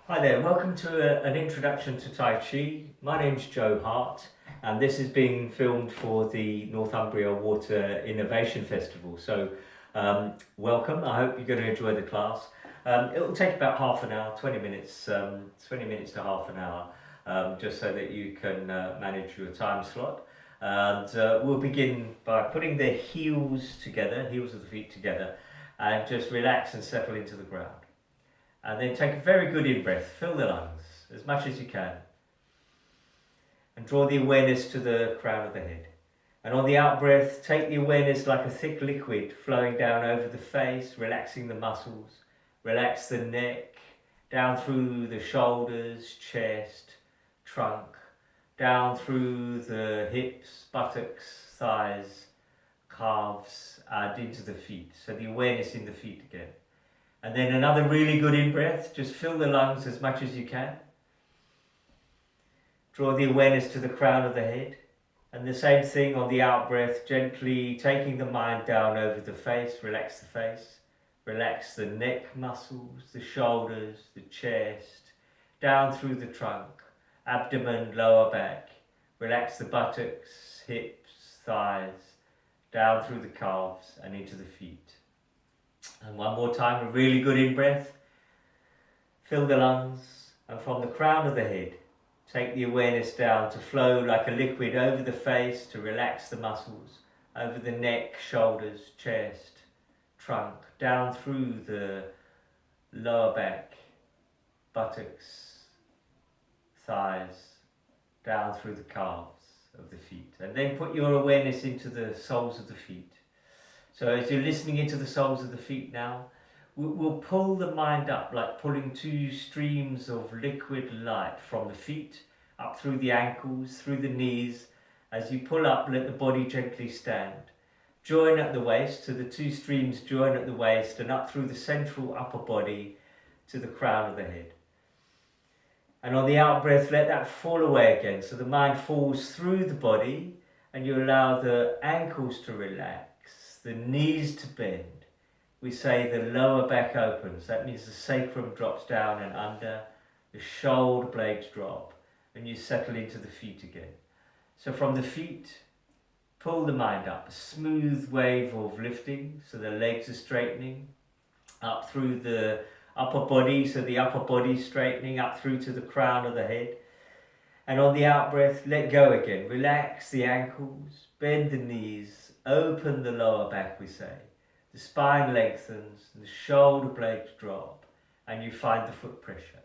Hi there, welcome to an introduction to Tai Chi. My name's Joe Hart, and this is being filmed for the Northumbria Water Innovation Festival. Welcome. I hope you're going to enjoy the class. It will take about half an hour, 20 minutes, 20 minutes to half an hour, just so that you can manage your time slot. And we'll begin by putting the heels together, heels of the feet together, and just relax and settle into the ground. And then take a very good in breath, fill the lungs as much as you can. And draw the awareness to the crown of the head. And on the out breath, take the awareness like a thick liquid flowing down over the face, relaxing the muscles. Relax the neck, down through the shoulders, chest, trunk, down through the hips, buttocks, thighs, calves, and into the feet. So the awareness in the feet again. And then another really good in-breath. Just fill the lungs as much as you can. Draw the awareness to the crown of the head. And the same thing on the out-breath, gently taking the mind down over the face. Relax the face. Relax the neck muscles, the shoulders, the chest, down through the trunk, abdomen, lower back. Relax the buttocks, hips, thighs, down through the calves and into the feet. And one more time, a really good in-breath. Fill the lungs, and from the crown of the head, take the awareness down to flow like a liquid over the face to relax the muscles, over the neck, shoulders, chest, trunk, down through the lower back, buttocks, thighs, down through the calves of the feet. And then put your awareness into the soles of the feet. So as you're listening into the soles of the feet now, we'll pull the mind up like pulling two streams of liquid light from the feet up through the ankles, through the knees. As you pull up, let the body gently stand. Join at the waist, so the two streams join at the waist and up through the central upper body to the crown of the head. And on the out breath, let that fall away again. So the mind falls through the body and you allow the ankles to relax, the knees to bend. We say the lower back opens. That means the sacrum drops down and under, the shoulder blades drop, and you settle into the feet again. So from the feet, pull the mind up, a smooth wave of lifting, so the legs are straightening, up through the upper body, so the upper body straightening, up through to the crown of the head. And on the out breath, let go again. Relax the ankles, bend the knees, open the lower back, we say. The spine lengthens, the shoulder blades drop, and you find the foot pressure.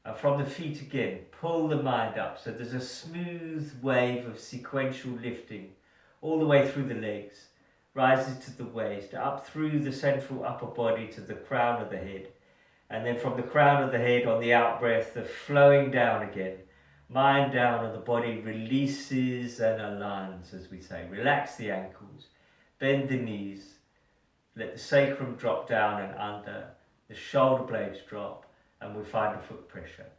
And from the feet again, pull the mind up. So there's a smooth wave of sequential lifting all the way through the legs, rises to the waist, up through the central upper body to the crown of the head. And then from the crown of the head on the out breath, the flowing down again. Mind down and the body releases and aligns, as we say. Relax the ankles, bend the knees, let the sacrum drop down and under, the shoulder blades drop, and we find a foot pressure.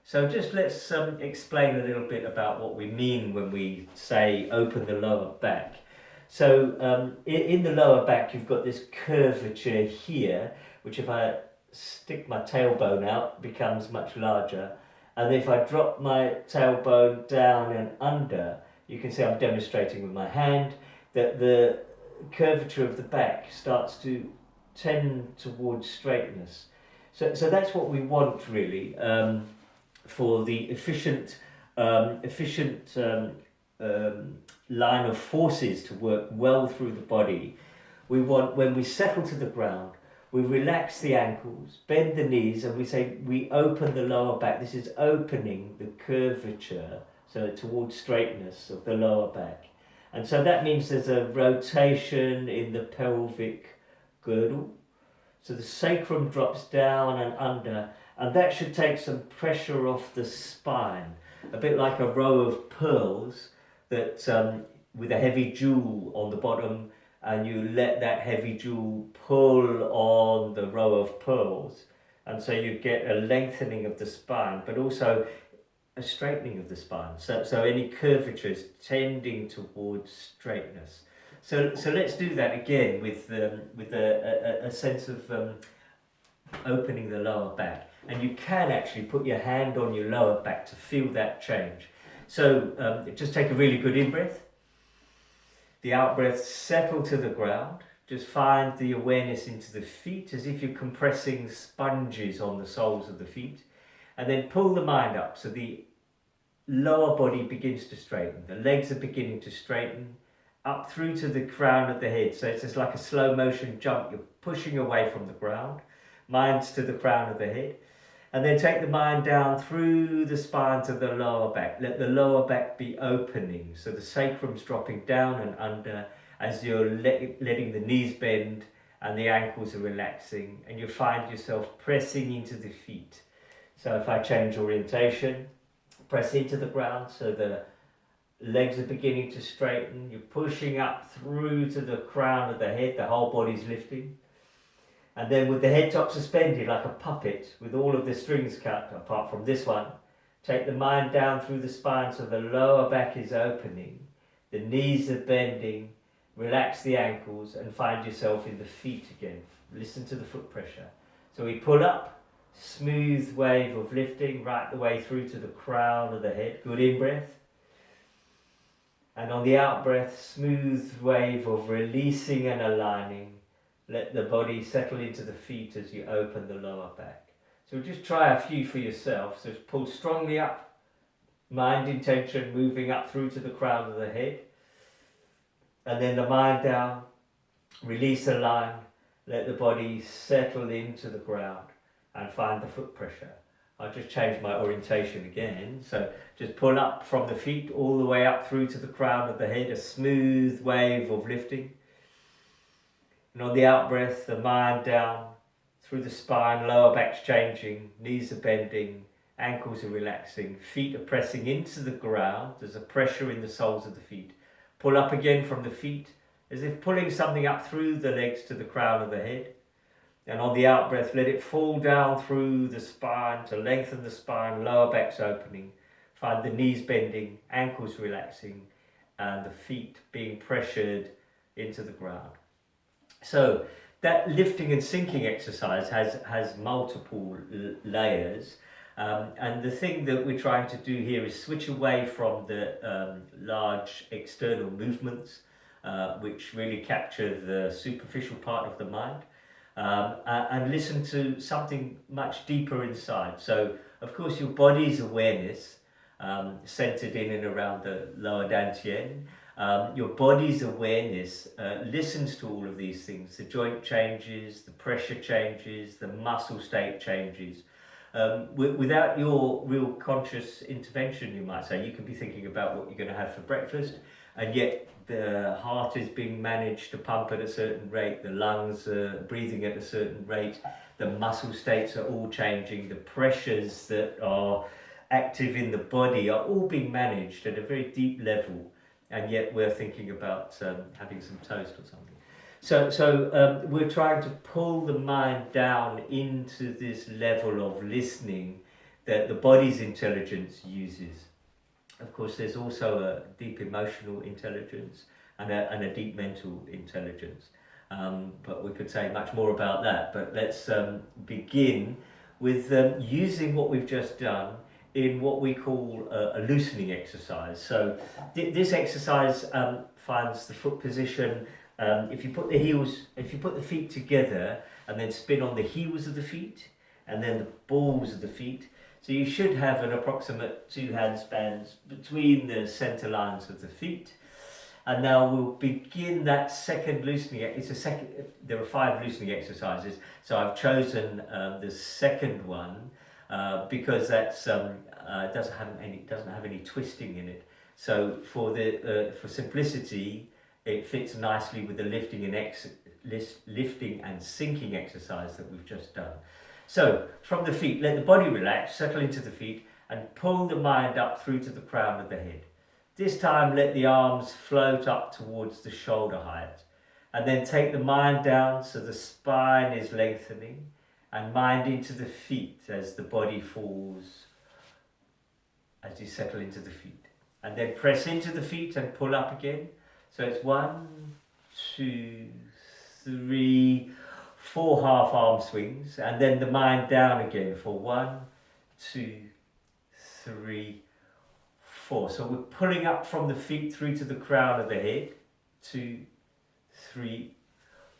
So just let's explain a little bit about what we mean when we say open the lower back. So in the lower back, you've got this curvature here, which if I stick my tailbone out, becomes much larger. And if I drop my tailbone down and under, you can see I'm demonstrating with my hand that the curvature of the back starts to tend towards straightness. So that's what we want really, for the efficient line of forces to work well through the body. We want, when we settle to the ground, we relax the ankles, bend the knees, and we say we open the lower back. This is opening the curvature, so towards straightness of the lower back. And so that means there's a rotation in the pelvic girdle. So the sacrum drops down and under, and that should take some pressure off the spine, a bit like a row of pearls that with a heavy jewel on the bottom, and you let that heavy jewel pull on the row of pearls, and so you get a lengthening of the spine, but also a straightening of the spine. So any curvature is tending towards straightness. So let's do that again with a sense of opening the lower back. And you can actually put your hand on your lower back to feel that change. So just take a really good in-breath. The out-breath, settle to the ground. Just find the awareness into the feet as if you're compressing sponges on the soles of the feet. And then pull the mind up so the lower body begins to straighten. The legs are beginning to straighten up through to the crown of the head. So it's just like a slow motion jump. You're pushing away from the ground. Mind's to the crown of the head. And then take the mind down through the spine to the lower back. Let the lower back be opening. So the sacrum's dropping down and under as you're letting the knees bend and the ankles are relaxing. And you find yourself pressing into the feet. So if I change orientation, press into the ground so the legs are beginning to straighten. You're pushing up through to the crown of the head. The whole body's lifting. And then with the head top suspended like a puppet, with all of the strings cut, apart from this one, take the mind down through the spine so the lower back is opening, the knees are bending, relax the ankles and find yourself in the feet again. Listen to the foot pressure. So we pull up, smooth wave of lifting right the way through to the crown of the head. Good in-breath. And on the out-breath, smooth wave of releasing and aligning. Let the body settle into the feet as you open the lower back. So just try a few for yourself. So pull strongly up, mind intention, moving up through to the crown of the head. And then the mind down, release, align, let the body settle into the ground and find the foot pressure. I'll just change my orientation again. So just pull up from the feet all the way up through to the crown of the head, a smooth wave of lifting. And on the out-breath, the mind down through the spine, lower back's changing, knees are bending, ankles are relaxing, feet are pressing into the ground. There's a pressure in the soles of the feet. Pull up again from the feet, as if pulling something up through the legs to the crown of the head. And on the out-breath, let it fall down through the spine to lengthen the spine, lower back's opening. Find the knees bending, ankles relaxing, and the feet being pressured into the ground. So that lifting and sinking exercise has multiple layers, and the thing that we're trying to do here is switch away from the large external movements, which really capture the superficial part of the mind, and listen to something much deeper inside. So of course your body's awareness, centered in and around the lower dantian. Your body's awareness listens to all of these things, the joint changes, the pressure changes, the muscle state changes. Without your real conscious intervention, you might say, you can be thinking about what you're going to have for breakfast, and yet the heart is being managed to pump at a certain rate, the lungs are breathing at a certain rate, the muscle states are all changing, the pressures that are active in the body are all being managed at a very deep level. And yet we're thinking about having some toast or something. So we're trying to pull the mind down into this level of listening that the body's intelligence uses. Of course, there's also a deep emotional intelligence and a deep mental intelligence. But we could say much more about that. But let's begin with using what we've just done in what we call a loosening exercise. So this exercise finds the foot position. If you put the feet together and then spin on the heels of the feet and then the balls of the feet, so you should have an approximate 2 hand spans between the center lines of the feet. And now we'll begin that second loosening. There are 5 loosening exercises, so I've chosen the second one. Because that's doesn't have any twisting in it. So for simplicity, it fits nicely with the lifting and sinking exercise that we've just done. So from the feet, let the body relax, settle into the feet, and pull the mind up through to the crown of the head. This time, let the arms float up towards the shoulder height, and then take the mind down so the spine is lengthening. And mind into the feet as the body falls, as you settle into the feet. And then press into the feet and pull up again. So it's 1, 2, 3, 4 half arm swings, and then the mind down again for 1, 2, 3, 4. So we're pulling up from the feet through to the crown of the head, 2, 3,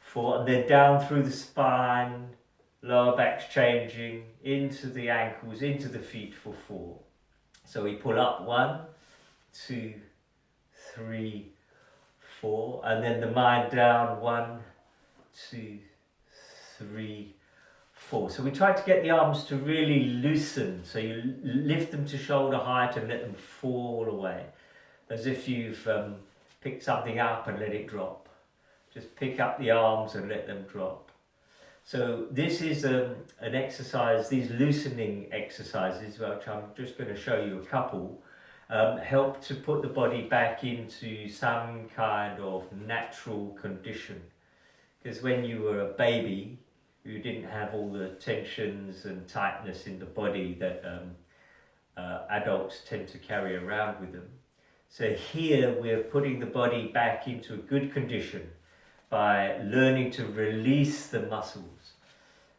4, and then down through the spine, lower back's changing, into the ankles, into the feet for 4. So we pull up 1, 2, 3, 4, and then the mind down, 1, 2, 3, 4. So we try to get the arms to really loosen. So you lift them to shoulder height and let them fall away, as if you've picked something up and let it drop. Just pick up the arms and let them drop. So this is an exercise, these loosening exercises, which I'm just going to show you a couple, help to put the body back into some kind of natural condition. Because when you were a baby, you didn't have all the tensions and tightness in the body that adults tend to carry around with them. So here we're putting the body back into a good condition by learning to release the muscles.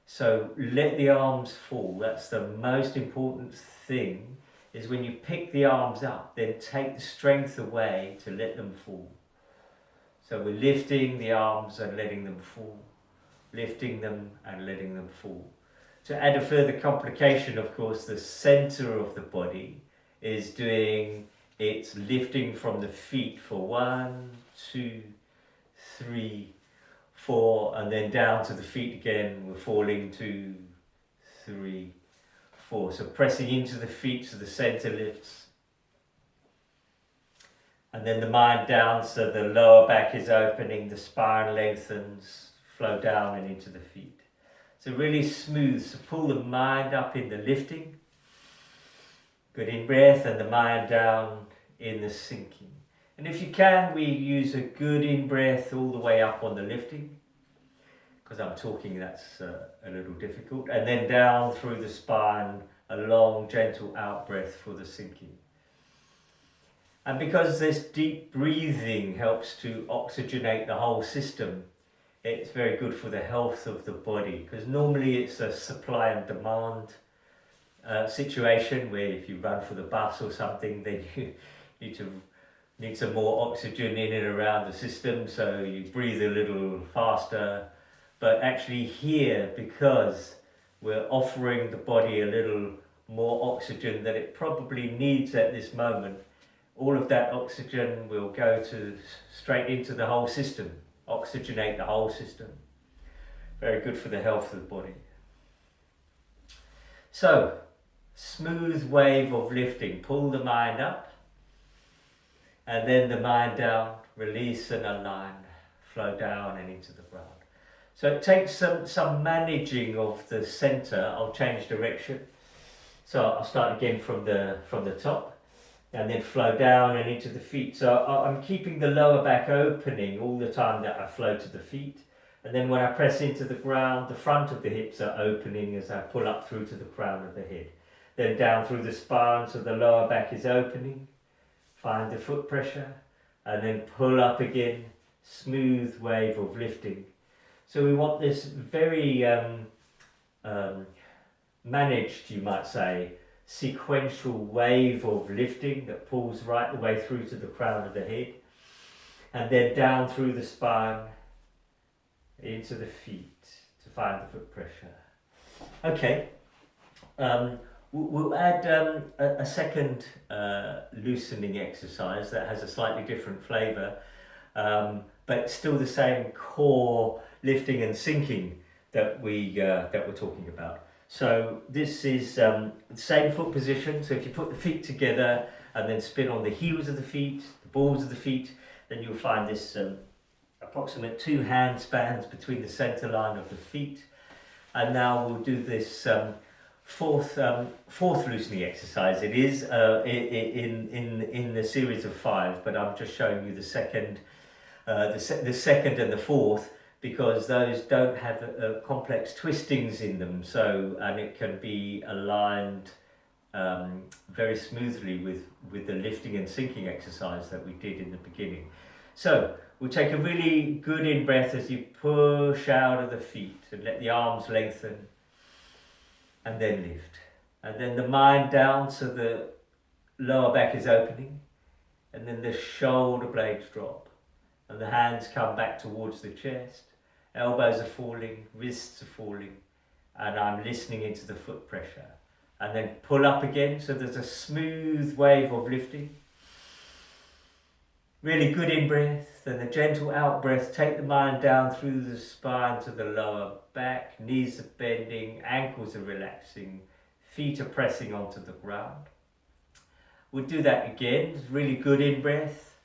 So let the arms fall. That's the most important thing, is when you pick the arms up, then take the strength away to let them fall. So we're lifting the arms and letting them fall, lifting them and letting them fall. To add a further complication, of course, the center of the body is doing its lifting from the feet for 1, 2, 3, 4, and then down to the feet again. We're falling 2, 3, 4. So pressing into the feet so the center lifts. And then the mind down so the lower back is opening, the spine lengthens, flow down and into the feet. So really smooth. So pull the mind up in the lifting. Good in breath, and the mind down in the sinking. And if you can, we use a good in breath all the way up on the lifting. Because I'm talking, that's a little difficult. And then down through the spine, a long gentle out breath for the sinking. And because this deep breathing helps to oxygenate the whole system, it's very good for the health of the body. Because normally it's a supply and demand situation where if you run for the bus or something, then you need some more oxygen in and around the system, so you breathe a little faster. But actually here, because we're offering the body a little more oxygen that it probably needs at this moment, all of that oxygen will go straight into the whole system, oxygenate the whole system. Very good for the health of the body. So, smooth wave of lifting. Pull the mind up, and then the mind down, release and align, flow down and into the ground. So it takes some managing of the center. I'll change direction. So I'll start again from the top, and then flow down and into the feet. So I'm keeping the lower back opening all the time that I flow to the feet. And then when I press into the ground, the front of the hips are opening as I pull up through to the crown of the head. Then down through the spine, so the lower back is opening. Find the foot pressure, and then pull up again. Smooth wave of lifting. So we want this very managed, you might say, sequential wave of lifting that pulls right the way through to the crown of the head, and then down through the spine into the feet to find the foot pressure. Okay, we'll add a second loosening exercise that has a slightly different flavour, but still the same core lifting and sinking that we're talking about. So this is the same foot position. So if you put the feet together and then spin on the heels of the feet, the balls of the feet, then you'll find this approximate 2 hand spans between the center line of the feet. And now we'll do this fourth loosening exercise. It is in the series of 5, but I'm just showing you the second and the fourth, because those don't have complex twistings in them, and it can be aligned very smoothly with the lifting and sinking exercise that we did in the beginning. So We'll take a really good in-breath as you push out of the feet and let the arms lengthen and then lift. And then the mind down so the lower back is opening, and then the shoulder blades drop and the hands come back towards the chest, elbows are falling, wrists are falling, and I'm listening into the foot pressure. And then pull up again so there's a smooth wave of lifting. Really good in-breath, then a gentle out-breath. Take the mind down through the spine to the lower back, knees are bending, ankles are relaxing, feet are pressing onto the ground. We'll do that again, really good in-breath.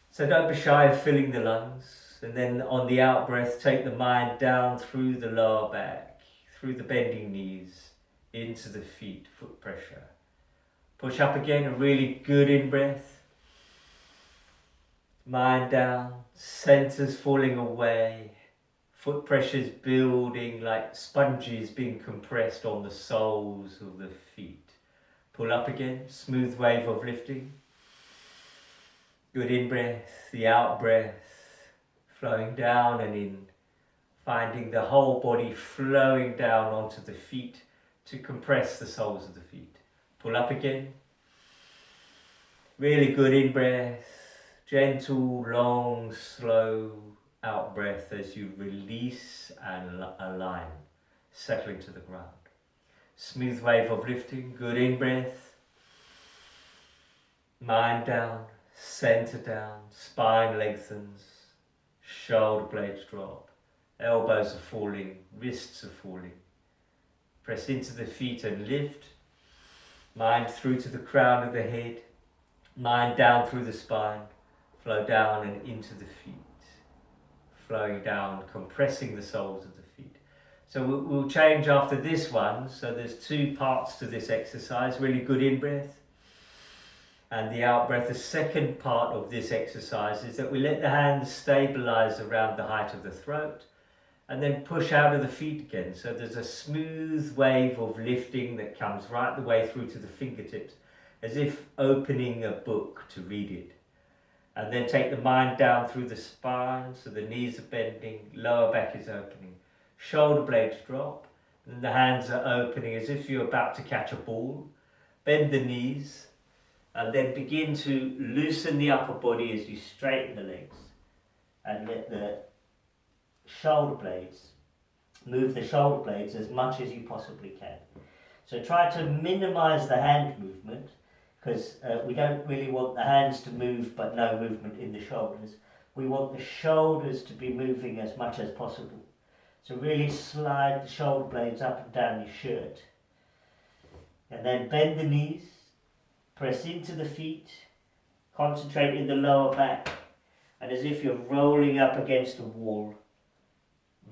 So don't be shy of filling the lungs. And then on the out-breath, take the mind down through the lower back, through the bending knees, into the feet, foot pressure. Push up again, a really good in-breath. Mind down, centers falling away, foot pressures building like sponges being compressed on the soles of the feet. Pull up again, smooth wave of lifting. Good in-breath, the out-breath, flowing down and in, finding the whole body flowing down onto the feet to compress the soles of the feet. Pull up again. Really good in-breath. Gentle, long, slow out-breath as you release and align, settling to the ground. Smooth wave of lifting, good in-breath. Mind down, center down, spine lengthens, shoulder blades drop, elbows are falling, wrists are falling. Press into the feet and lift. Mind through to the crown of the head, mind down through the spine. Flow down and into the feet, flowing down, compressing the soles of the feet. So we'll change after this one. So there's two parts to this exercise, really good in-breath and the out-breath. The second part of this exercise is that we let the hands stabilize around the height of the throat and then push out of the feet again. So there's a smooth wave of lifting that comes right the way through to the fingertips, as if opening a book to read it. And then take the mind down through the spine, so the knees are bending, lower back is opening. Shoulder blades drop, and the hands are opening as if you're about to catch a ball. Bend the knees, and then begin to loosen the upper body as you straighten the legs. And let the shoulder blades, move the shoulder blades as much as you possibly can. So try to minimize the hand movement, because we don't really want the hands to move but no movement in the shoulders. We want the shoulders to be moving as much as possible. So really slide the shoulder blades up and down your shirt. And then bend the knees, press into the feet, concentrate in the lower back, and as if you're rolling up against a wall,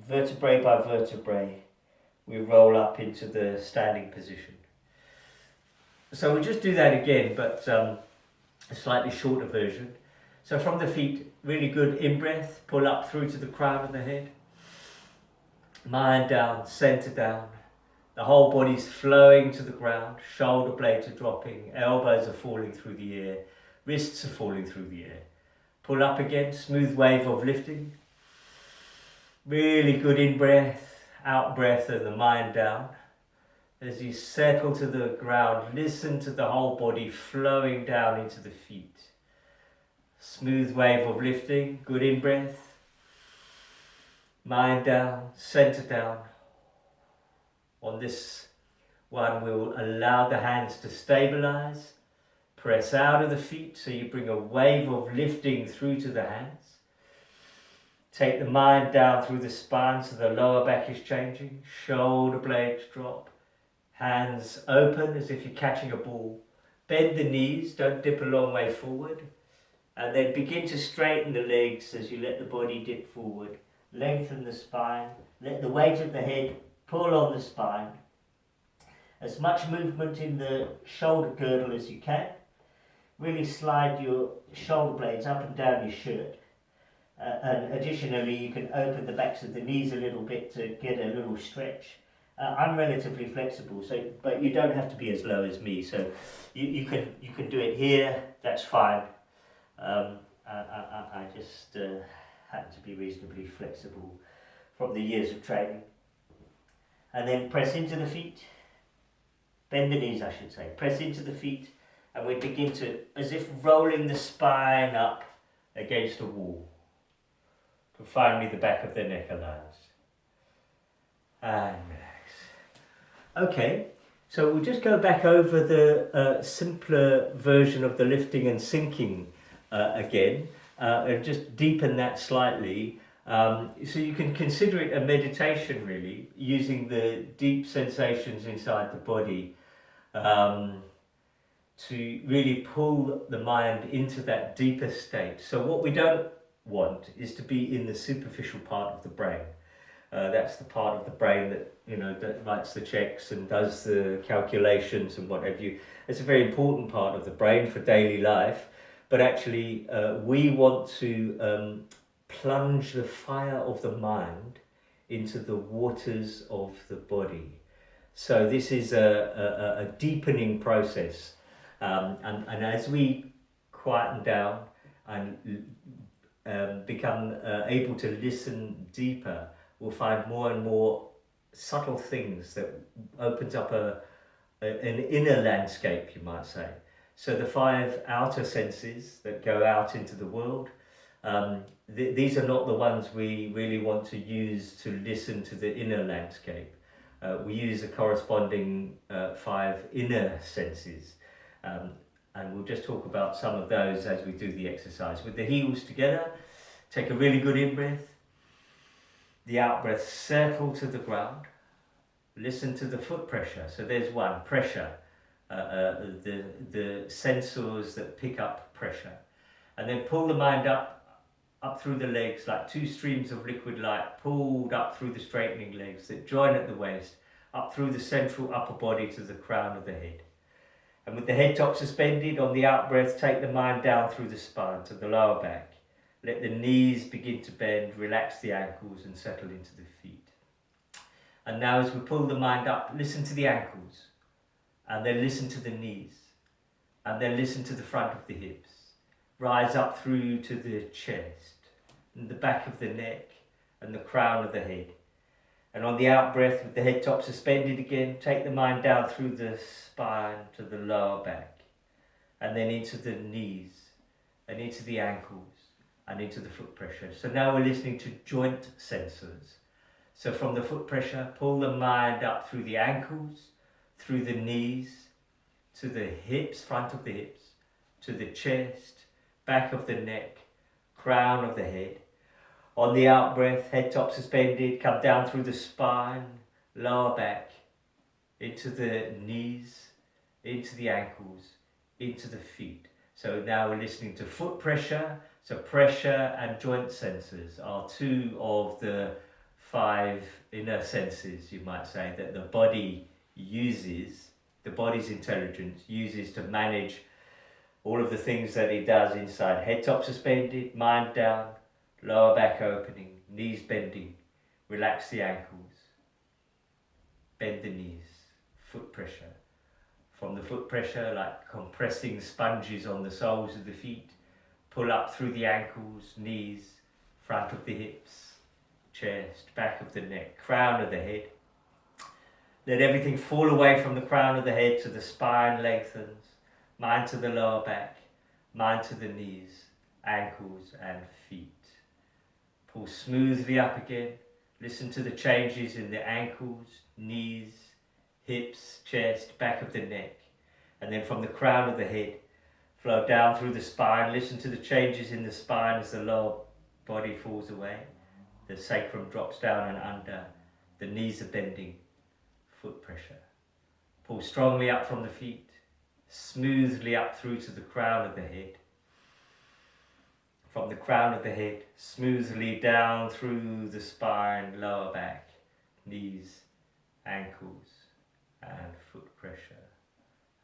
vertebrae by vertebrae, we roll up into the standing position. So we'll just do that again, but a slightly shorter version. So from the feet, really good in-breath, pull up through to the crown of the head. Mind down, center down. The whole body's flowing to the ground, shoulder blades are dropping, elbows are falling through the air, wrists are falling through the air. Pull up again, smooth wave of lifting. Really good in-breath, out-breath, and the mind down. As you settle to the ground, listen to the whole body flowing down into the feet. Smooth wave of lifting, good in-breath. Mind down, center down. On this one, we'll allow the hands to stabilize. Press out of the feet so you bring a wave of lifting through to the hands. Take the mind down through the spine so the lower back is changing. Shoulder blades drop. Hands open as if you're catching a ball. Bend the knees, don't dip a long way forward. And then begin to straighten the legs as you let the body dip forward. Lengthen the spine. Let the weight of the head pull on the spine. As much movement in the shoulder girdle as you can. Really slide your shoulder blades up and down your shirt. And additionally, you can open the backs of the knees a little bit to get a little stretch. I'm relatively flexible, but you don't have to be as low as me. So you can do it here. That's fine. I just happen to be reasonably flexible from the years of training. And then press into the feet, bend the knees I should say, press into the feet, and we begin to, as if rolling the spine up against a wall. And finally the back of the neck aligns. And relax. Okay, so we'll just go back over the simpler version of the lifting and sinking again, and just deepen that slightly. So you can consider it a meditation really, using the deep sensations inside the body to really pull the mind into that deeper state. So what we don't want is to be in the superficial part of the brain. That's the part of the brain that, you know, that writes the checks and does the calculations and what have you. It's a very important part of the brain for daily life, but actually we want to plunge the fire of the mind into the waters of the body. So this is a deepening process, and as we quieten down and become able to listen deeper, we'll find more and more subtle things that opens up an inner landscape, you might say. So the 5 outer senses that go out into the world, these are not the ones we really want to use to listen to the inner landscape. We use the corresponding 5 inner senses, and we'll just talk about some of those as we do the exercise. With the heels together, take a really good in-breath. The out-breath, circle to the ground. Listen to the foot pressure. So there's one, pressure, the sensors that pick up pressure. And then pull the mind up through the legs, like 2 streams of liquid light pulled up through the straightening legs that join at the waist, up through the central upper body to the crown of the head. And with the head top suspended, on the out breath, take the mind down through the spine to the lower back. Let the knees begin to bend, relax the ankles and settle into the feet. And now as we pull the mind up, listen to the ankles, and then listen to the knees, and then listen to the front of the hips. Rise up through to the chest, and the back of the neck, and the crown of the head. And on the out breath, with the head top suspended again, take the mind down through the spine to the lower back, and then into the knees, and into the ankles, and into the foot pressure. So now we're listening to joint sensors. So from the foot pressure, pull the mind up through the ankles, through the knees, to the hips, front of the hips, to the chest, back of the neck, crown of the head. On the out breath, head top suspended, come down through the spine, lower back, into the knees, into the ankles, into the feet. So now we're listening to foot pressure. So pressure and joint sensors are 2 of the 5 inner senses, you might say, that the body uses, the body's intelligence uses to manage all of the things that it does inside. Head top suspended, mind down, lower back opening, knees bending, relax the ankles, bend the knees, foot pressure. From the foot pressure, like compressing sponges on the soles of the feet, pull up through the ankles, knees, front of the hips, chest, back of the neck, crown of the head. Let everything fall away from the crown of the head to the spine lengthens, mind to the lower back, mind to the knees, ankles and feet. Pull smoothly up again. Listen to the changes in the ankles, knees, hips, chest, back of the neck. And then from the crown of the head, flow down through the spine. Listen to the changes in the spine as the lower body falls away. The sacrum drops down and under. The knees are bending. Foot pressure. Pull strongly up from the feet. Smoothly up through to the crown of the head. From the crown of the head, smoothly down through the spine, lower back, knees, ankles, and foot pressure.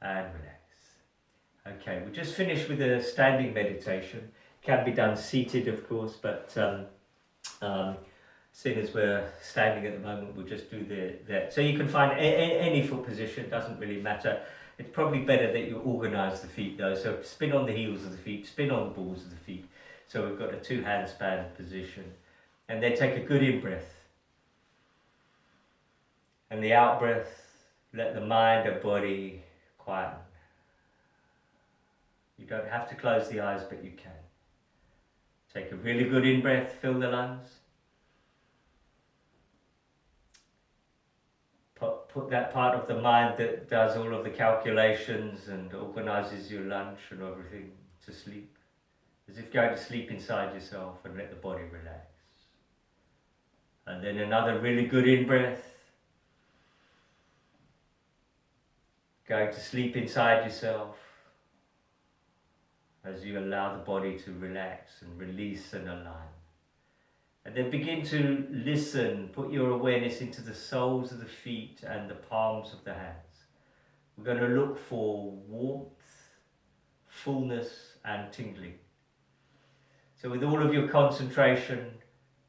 And relax. Okay, we just finished with a standing meditation. Can be done seated, of course, but seeing as we're standing at the moment, we'll just do that. So you can find any foot position, doesn't really matter. It's probably better that you organise the feet though. So spin on the heels of the feet, spin on the balls of the feet. So we've got a 2 handspan position. And then take a good in-breath. And the out-breath, let the mind and body quieten. You don't have to close the eyes, but you can. Take a really good in-breath, fill the lungs. Put that part of the mind that does all of the calculations and organizes your lunch and everything to sleep. As if going to sleep inside yourself, and let the body relax. And then another really good in-breath. Going to sleep inside yourself as you allow the body to relax and release and align. And then begin to listen, put your awareness into the soles of the feet and the palms of the hands. We're going to look for warmth, fullness and tingling. So with all of your concentration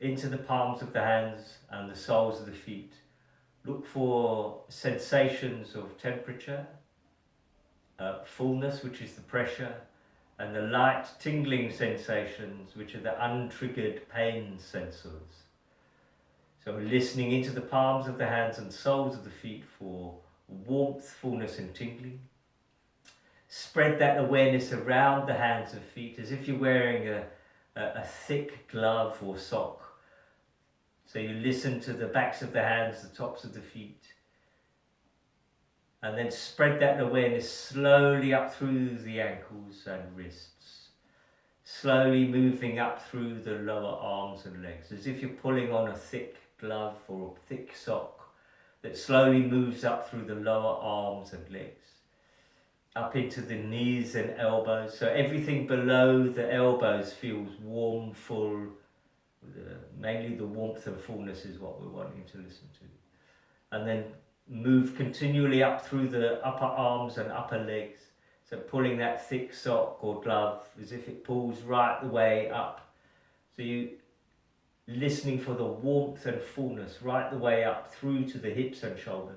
into the palms of the hands and the soles of the feet, look for sensations of temperature, fullness, which is the pressure, and the light tingling sensations, which are the untriggered pain sensors. So we're listening into the palms of the hands and soles of the feet for warmth, fullness and tingling. Spread that awareness around the hands and feet as if you're wearing a thick glove or sock. So you listen to the backs of the hands, the tops of the feet, and then spread that awareness slowly up through the ankles and wrists, slowly moving up through the lower arms and legs, as if you're pulling on a thick glove or a thick sock that slowly moves up through the lower arms and legs, up into the knees and elbows. So everything below the elbows feels warm, full. Mainly the warmth and fullness is what we're wanting to listen to. And then move continually up through the upper arms and upper legs. So pulling that thick sock or glove as if it pulls right the way up. So you listening for the warmth and fullness right the way up through to the hips and shoulders.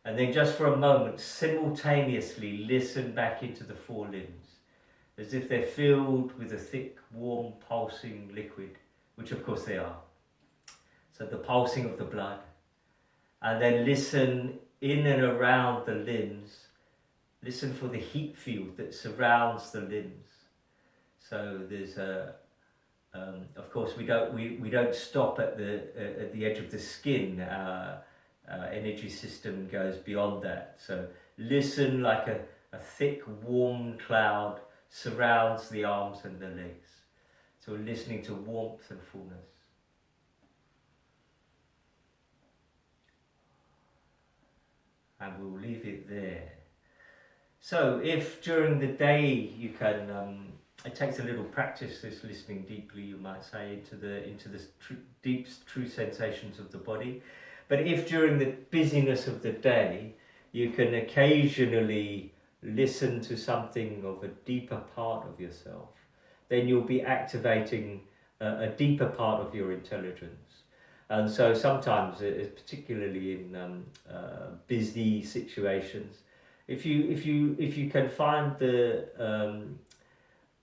And then just for a moment, simultaneously listen back into the 4 limbs, as if they're filled with a thick, warm, pulsing liquid, which of course they are. So the pulsing of the blood. And then listen in and around the limbs. Listen for the heat field that surrounds the limbs. So there's of course we don't stop at the edge of the skin. Our energy system goes beyond that. So listen like a thick, warm cloud surrounds the arms and the legs. So we're listening to warmth and fullness. And we'll leave it there. So if during the day you can, it takes a little practice, this listening deeply, you might say, into the deep, true sensations of the body. But if during the busyness of the day you can occasionally listen to something of a deeper part of yourself, then you'll be activating a deeper part of your intelligence. And so sometimes, particularly in busy situations, if you can find the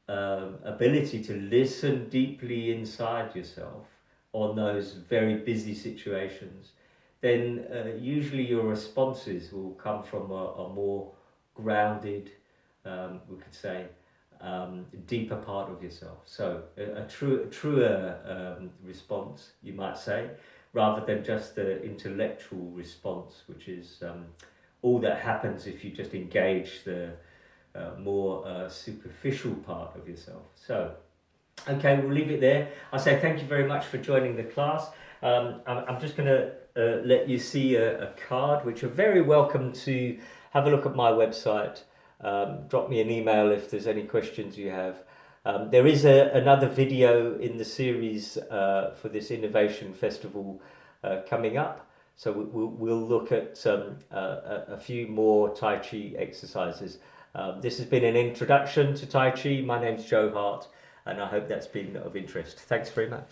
ability to listen deeply inside yourself on those very busy situations, then usually your responses will come from a more grounded, we could say, deeper part of yourself. So a truer response, you might say, rather than just the intellectual response, which is all that happens if you just engage the more superficial part of yourself. So, okay, we'll leave it there. I say thank you very much for joining the class. I'm just going to let you see a card, which you're very welcome to have a look at my website. Drop me an email if there's any questions you have. There is another video in the series for this Innovation Festival coming up. So we'll look at a few more Tai Chi exercises. This has been an introduction to Tai Chi. My name's Joe Hart, and I hope that's been of interest. Thanks very much.